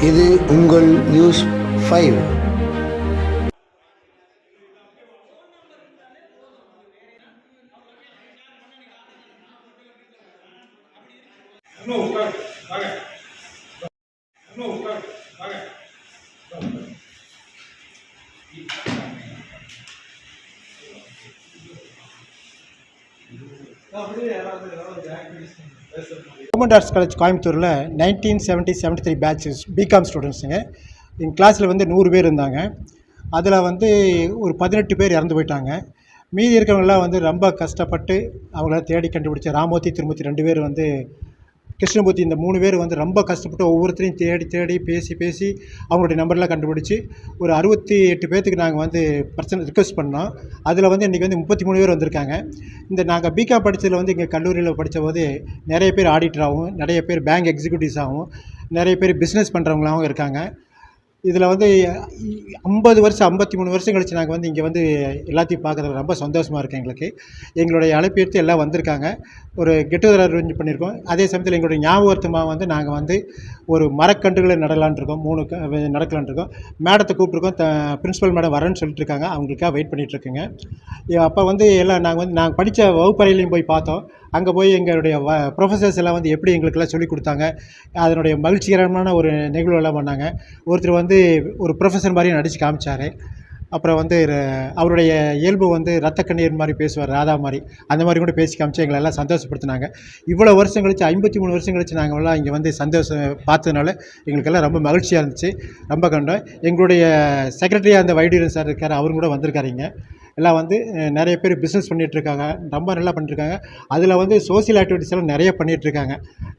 இது உங்கள் news 5. Government arts college கோயம்புத்தூரில் 1970-73 பேட்சஸ் பிகாம் ஸ்டூடெண்ட்ஸுங்க. எங்கள் கிளாஸில் வந்து 100 பேர் இருந்தாங்க. அதில் வந்து ஒரு 18 பேர் இறந்து போயிட்டாங்க. மீதி இருக்கிறவங்களாம் வந்து ரொம்ப கஷ்டப்பட்டு அவங்கள தேடி கண்டுபிடிச்ச ராமூர்த்தி, திருமூர்த்தி 2 பேர் வந்து கிருஷ்ணமூர்த்தி, இந்த 3 பேர் வந்து ரொம்ப கஷ்டப்பட்டு ஒவ்வொருத்தரையும் தேடி பேசி அவங்களுடைய நம்பர்லாம் கண்டுபிடிச்சி ஒரு 68 பேர்த்துக்கு நாங்கள் வந்து பர்சனல் ரிக்வெஸ்ட் பண்ணோம். அதில் வந்து இன்றைக்கி வந்து 33 பேர் வந்திருக்காங்க. இந்த நாங்கள் பிகாம் படித்ததில் வந்து இங்கே கல்லூரியில் படித்த போது நிறைய பேர் ஆடிட்டராகவும், நிறைய பேர் பேங்க் எக்ஸிக்யூட்டிவ்ஸாகவும், நிறைய பேர் பிஸ்னஸ் பண்ணுறவங்களாகவும் இருக்காங்க. இதில் வந்து 53 வருஷம் கழித்து நாங்கள் வந்து இங்கே வந்து எல்லாத்தையும் பார்க்குறது ரொம்ப சந்தோஷமாக இருக்குது எங்களுக்கு. எங்களுடைய அழைப்பு எடுத்து எல்லாம் வந்திருக்காங்க. ஒரு கெட் டுகெதர் அரேஞ்ச் பண்ணியிருக்கோம். அதே சமயத்தில் எங்களுடைய ஞாபகார்த்தமாக வந்து நாங்கள் வந்து ஒரு மரக்கன்றுகளை நடலான் இருக்கோம். 3 நடக்கலான் இருக்கோம். மேடத்தை கூப்பிட்ருக்கோம். பிரின்ஸிபல் மேடம் வரேன்னு சொல்லிட்டு இருக்காங்க. அவங்களுக்காக வெயிட் பண்ணிகிட்ருக்குங்க. அப்போ வந்து எல்லாம் நாங்கள் படித்த வகுப்பறையிலையும் போய் பார்த்தோம். அங்கே போய் எங்களுடைய ப்ரொஃபஸர்ஸ் எல்லாம் வந்து எப்படி எங்களுக்கெல்லாம் சொல்லிக் கொடுத்தாங்க, அதனுடைய மகிழ்ச்சிகரமான ஒரு நிகழ்வுலாம் பண்ணாங்க. ஒருத்தர் வந்து ஒரு ப்ரொஃபஸர் மாதிரி நடித்து காமிச்சார். அப்புறம் வந்து அவருடைய இயல்பு வந்து ரத்த கண்ணீர் மாதிரி பேசுவார், ராதா மாதிரி, அந்த மாதிரி கூட பேசி காமிச்சு எங்களை எல்லாம் சந்தோஷப்படுத்தினாங்க. இவ்வளோ வருஷம் கழிச்சு 53 வருஷம் கழிச்சு நாங்கள் எல்லாம் இங்கே வந்து சந்தோஷம் பார்த்ததுனால எங்களுக்கெல்லாம் ரொம்ப மகிழ்ச்சியாக இருந்துச்சு. ரொம்ப கண்டோம். எங்களுடைய செக்ரட்டரியாக அந்த வைடூரியன் சார் இருக்கார், அவரும் கூட வந்திருக்காருங்க. எல்லாம் வந்து நிறைய பேர் பிஸ்னஸ் பண்ணிகிட்ருக்காங்க, ரொம்ப நல்லா பண்ணிட்டுருக்காங்க. அதில் வந்து சோசியல் ஆக்டிவிட்டீஸ் எல்லாம் நிறைய பண்ணிகிட்ருக்காங்க.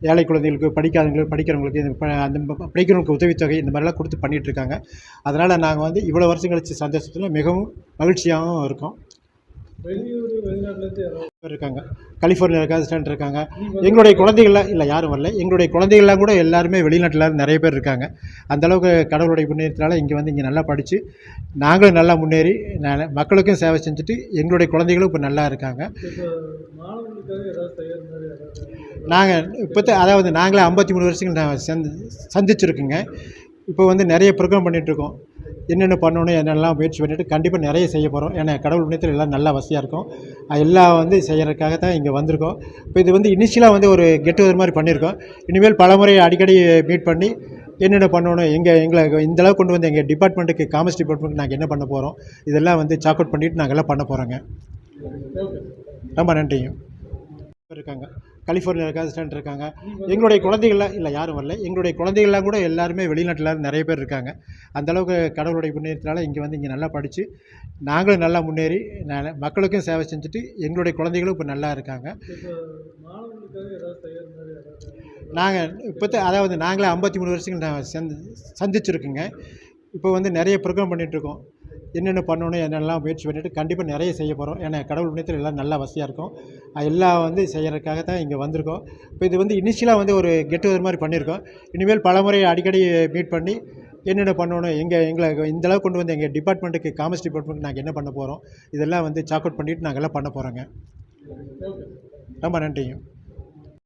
ஏழை குழந்தைகளுக்கு, படிக்காதவங்களுக்கு, படிக்கிறவங்களுக்கு, அந்த படிக்கிறவங்களுக்கு உதவித்தொகை இந்த மாதிரிலாம் கொடுத்து பண்ணிகிட்ருக்காங்க. அதனால் நாங்கள் வந்து இவ்வளோ வருஷம் கழிச்சு சந்தோஷத்தில் மிகவும் மகிழ்ச்சியாகவும் இருக்கோம். இருக்காங்க, கலிஃபோர்னியா ரெசிடென்ட் இருக்காங்க. எங்களுடைய குழந்தைகள்லாம் இல்லை, யாரும் வரல. எங்களுடைய குழந்தைகள்லாம் கூட எல்லாருமே வெளிநாட்டில் நிறைய பேர் இருக்காங்க. அந்தளவுக்கு கடவுளுடைய புண்ணியத்தினால இங்கே வந்து இங்கே நல்லா படித்து நாங்களும் நல்லா முன்னேறி மக்களுக்கும் சேவை செஞ்சுட்டு எங்களுடைய குழந்தைகளும் இப்போ நல்லா இருக்காங்க. நாங்கள் அதாவது நாங்களே 53 வருஷங்கள் சந்திச்சுருக்குங்க. இப்போ வந்து நிறைய ப்ரோக்ராம் பண்ணிகிட்ருக்கோம். என்னென்ன பண்ணணும், என்னெல்லாம் முயற்சி பண்ணிவிட்டு கண்டிப்பாக நிறைய செய்ய போகிறோம். ஏன்னா கடவுள் புண்ணியத்தில் எல்லாம் நல்லா வசதியாக இருக்கும். எல்லாம் வந்து செய்கிறதுக்காக தான் இங்கே வந்திருக்கோம். இப்போ இது வந்து இனிஷியலாக வந்து ஒரு கெட் டுகெதர் மாதிரி பண்ணியிருக்கோம். இனிமேல் பலமுறை அடிக்கடி மீட் பண்ணி என்னென்ன பண்ணணும், எங்களை இந்தளவு கொண்டு வந்து எங்கள் டிபார்ட்மெண்ட்டுக்கு, காமர்ஸ் டிபார்ட்மெண்ட்டுக்கு நாங்கள் என்ன பண்ண போகிறோம், இதெல்லாம் வந்து சாக் அவுட் பண்ணிவிட்டு நாங்கள் எல்லாம் பண்ண போகிறோங்க. ரொம்ப நன்றிங்க. இருக்காங்க, கலிஃபோர்னியா ரெசிடென்ட் இருக்காங்க. எங்களுடைய குழந்தைகள்லாம் இல்லை, யாரும் வரல. எங்களுடைய குழந்தைகள்லாம் கூட எல்லாருமே வெளிநாட்டில் நிறைய பேர் இருக்காங்க. அந்தளவுக்கு கடவுளுடைய புண்ணியத்தினால இங்கே வந்து இங்கே நல்லா படித்து நாங்களும் நல்லா முன்னேறி மக்களுக்கும் சேவை செஞ்சுட்டு எங்களுடைய குழந்தைகளும் இப்போ நல்லா இருக்காங்க. நாங்கள் அதாவது நாங்களே 53 வருஷங்கள் சந்திச்சுருக்குங்க. இப்போ வந்து நிறைய ப்ரோக்ராம் பண்ணிகிட்ருக்கோம். என்னென்ன பண்ணணும், என்னெல்லாம் முயற்சி பண்ணிவிட்டு கண்டிப்பாக நிறைய செய்ய போகிறோம். ஏன்னா கடவுள் புண்ணியத்தில் எல்லாம் நல்லா வசதியாக இருக்கும். எல்லாம் வந்து செய்கிறதுக்காக தான் இங்கே வந்திருக்கோம். இப்போ இது வந்து இனிஷியலாக வந்து ஒரு கெட் டுகெதர் மாதிரி பண்ணியிருக்கோம். இனிமேல் பலமுறை அடிக்கடி மீட் பண்ணி என்னென்ன பண்ணணும், எங்களை இந்தளவு கொண்டு வந்து எங்கள் டிபார்ட்மெண்ட்டுக்கு, காமர்ஸ் டிபார்ட்மெண்ட்டுக்கு நாங்கள் என்ன பண்ண போகிறோம், இதெல்லாம் வந்து சாக் அவுட் பண்ணிவிட்டு நாங்கள் எல்லாம் பண்ண போகிறோங்க. ரொம்ப நன்றிங்க.